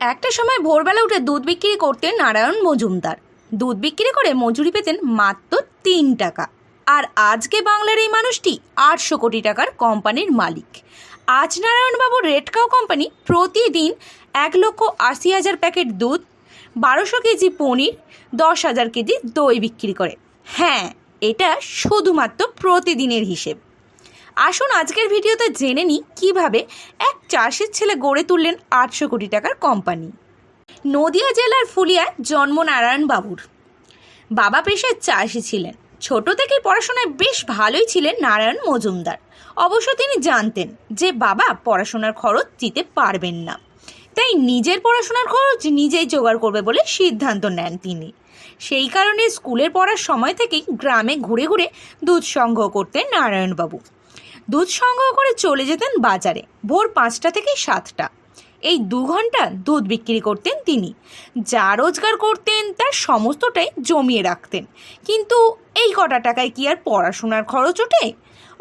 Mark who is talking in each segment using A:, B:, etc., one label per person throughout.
A: একটা সময় ভোরবেলা উঠে দুধ বিক্রি করতেন নারায়ণ মজুমদার। দুধ বিক্রি করে মজুরি পেতেন মাত্র ৩ টাকা। আর আজকে বাংলার এই মানুষটি ৮০০ কোটি টাকার কোম্পানির মালিক। আজ নারায়ণবাবুর রেড কাউ কোম্পানি প্রতিদিন ১,৮০,০০০ প্যাকেট দুধ, ১২০০ কেজি পনির, ১০,০০০ কেজি দই বিক্রি করে। হ্যাঁ, এটা শুধুমাত্র প্রতিদিনের হিসেব। আসুন আজকের ভিডিওতে জেনে নিই কীভাবে এক চাষির ছেলে গড়ে তুললেন ৮০০ কোটি টাকার কোম্পানি। নদিয়া জেলার ফুলিয়ায় জন্ম নারায়ণবাবুর। বাবা পেশায় চাষি ছিলেন। ছোট থেকেই পড়াশোনায় বেশ ভালোই ছিলেন নারায়ণ মজুমদার। অবশ্য তিনি জানতেন যে বাবা পড়াশোনার খরচ দিতে পারবেন না, তাই নিজের পড়াশোনার খরচ নিজেই জোগাড় করবে বলে সিদ্ধান্ত নেন তিনি। সেই কারণে স্কুলের পড়ার সময় থেকেই গ্রামে ঘুরে ঘুরে দুধ সংগ্রহ করতেন নারায়ণবাবু। দুধ সংগ্রহ করে চলে যেতেন বাজারে ভোর ৫টা থেকে ৭টা। এই ২ ঘন্টা দুধ বিক্রি করতেন তিনি। যা রোজগার করতেন তার সমস্তটাই জমিয়ে রাখতেন। কিন্তু এই কটা টাকায় কি আর পড়াশোনার খরচ ওঠে?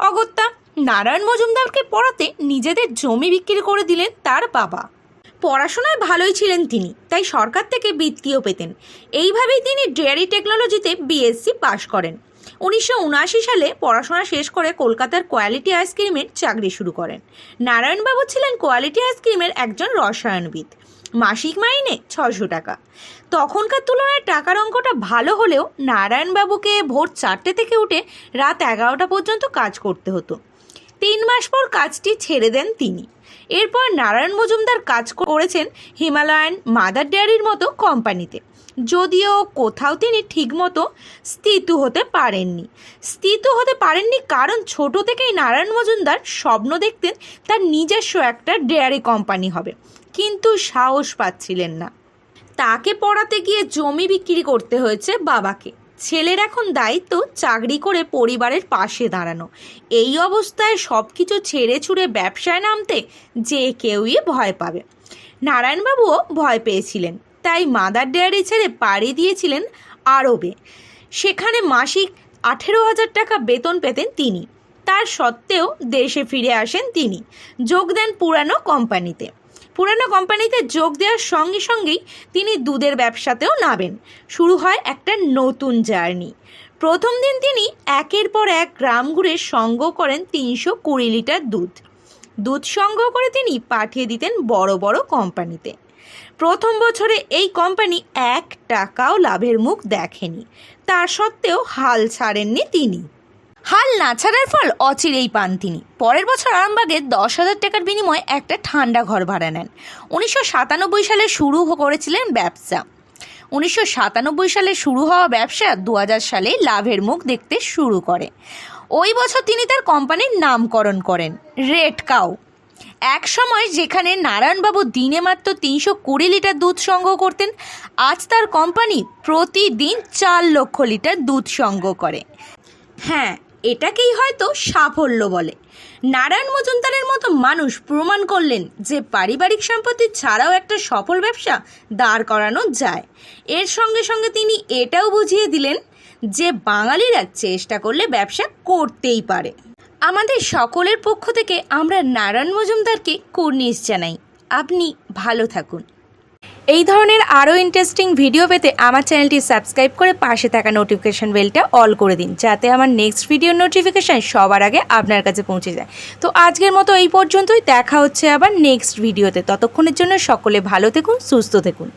A: অগত্যা নারায়ণ মজুমদারকে পড়াতে নিজেদের জমি বিক্রি করে দিলেন তার বাবা। পড়াশোনায় ভালোই ছিলেন তিনি, তাই সরকার থেকে বৃত্তিও পেতেন। এইভাবেই তিনি ডেয়ারি টেকনোলজিতে বিএসসি পাশ করেন। ১৯৭৯ সালে পড়াশোনা শেষ করে কলকাতার কোয়ালিটি আইসক্রিমের চাকরি শুরু করেন। নারায়ণবাবু ছিলেন কোয়ালিটি আইসক্রিমের একজন রসায়নবিদ। মাসিক মাইনে ৬০০ টাকা। তখনকার তুলনায় টাকার অঙ্কটা ভালো হলেও নারায়ণবাবুকে ভোর ৪টে থেকে উঠে রাত ১১টা পর্যন্ত কাজ করতে হতো। ৩ মাস পর কাজটি ছেড়ে দেন তিনি। এরপর নারায়ণ মজুমদার কাজ করেছেন হিমালয়ান, মাদার ডেয়ারির মতো কোম্পানিতে। যদিও কোথাও তিনি ঠিকমতো স্থিত হতে পারেননি কারণ ছোট থেকেই নারায়ণ মজুমদার স্বপ্ন দেখতেন তার নিজস্ব একটা ডেয়ারি কোম্পানি হবে, কিন্তু সাহস পাচ্ছিলেন না। তাকে পড়াতে গিয়ে জমি বিক্রি করতে হয়েছে বাবাকে। ছেলের এখন দায়িত্ব চাকরি করে পরিবারের পাশে দাঁড়ানো। এই অবস্থায় সব কিছু ছেড়ে ছুড়ে ব্যবসায় নামতে যে কেউই ভয় পাবে। নারায়ণবাবুও ভয় পেয়েছিলেন, তাই মাদার ডেয়ারি ছেড়ে পাড়ি দিয়েছিলেন আরবে। সেখানে মাসিক ১৮,০০০ টাকা বেতন পেতেন তিনি। তার সত্ত্বেও দেশে ফিরে আসেন তিনি, যোগ দেন পুরানো কোম্পানিতে যোগ দেওয়ার সঙ্গে সঙ্গেই তিনি দুধের ব্যবসাতেও নামেন। শুরু হয় একটা নতুন জার্নি। প্রথম দিন তিনি একের পর এক গ্রাম ঘুরে সংগ্রহ করেন ৩২০ লিটার দুধ সংগ্রহ করে তিনি পাঠিয়ে দিতেন বড় বড় কোম্পানিতে। প্রথম বছরে এই কোম্পানি ১ টাকাও লাভের মুখ দেখেনি। তা সত্ত্বেও হাল ছাড়েননি তিনি। হাল না ছাড়ার ফল অচিরেই পান তিনি। পরের বছর আরামবাগে ১০,০০০ টাকার বিনিময়ে একটা ঠান্ডা ঘর ভাড়া নেন। ১৯৯৭ সালে শুরু করেছিলেন ব্যবসা। ১৯৯৭ সালে শুরু হওয়া ব্যবসা ২০০০ সালে লাভের মুখ দেখতে শুরু করে। ওই বছর তিনি তার কোম্পানির নামকরণ করেন রেড কাউ। এক সময় যেখানে নারায়ণবাবু দিনে মাত্র ৩২০ লিটার দুধ সংগ্রহ করতেন, আজ তার কোম্পানি প্রতিদিন ৪ লক্ষ লিটার দুধ সংগ্রহ করে। হ্যাঁ, এটাকেই হয়তো সাফল্য বলে। নারায়ণ মজুমদারের মতো মানুষ প্রমাণ করলেন যে পারিবারিক সম্পত্তি ছাড়াও একটা সফল ব্যবসা দাঁড় করানো যায়। এর সঙ্গে সঙ্গে তিনি এটাও বুঝিয়ে দিলেন যে বাঙালিরা চেষ্টা করলে ব্যবসা করতেই পারে। আমাদের সকলের পক্ষ থেকে আমরা নারায়ণ মজুমদারকে কুর্নিশ জানাই। আপনি ভালো থাকুন। এই ধরনের আরও ইন্টারেস্টিং ভিডিও পেতে আমার চ্যানেলটি সাবস্ক্রাইব করে পাশে থাকা নোটিফিকেশান বেলটা অল করে দিন, যাতে আমার নেক্সট ভিডিওর নোটিফিকেশান সবার আগে আপনার কাছে পৌঁছে যায়। তো আজকের মতো এই পর্যন্তই। দেখা হচ্ছে আবার নেক্সট ভিডিওতে। ততক্ষণের জন্য সকলে ভালো থাকুন, সুস্থ থাকুন।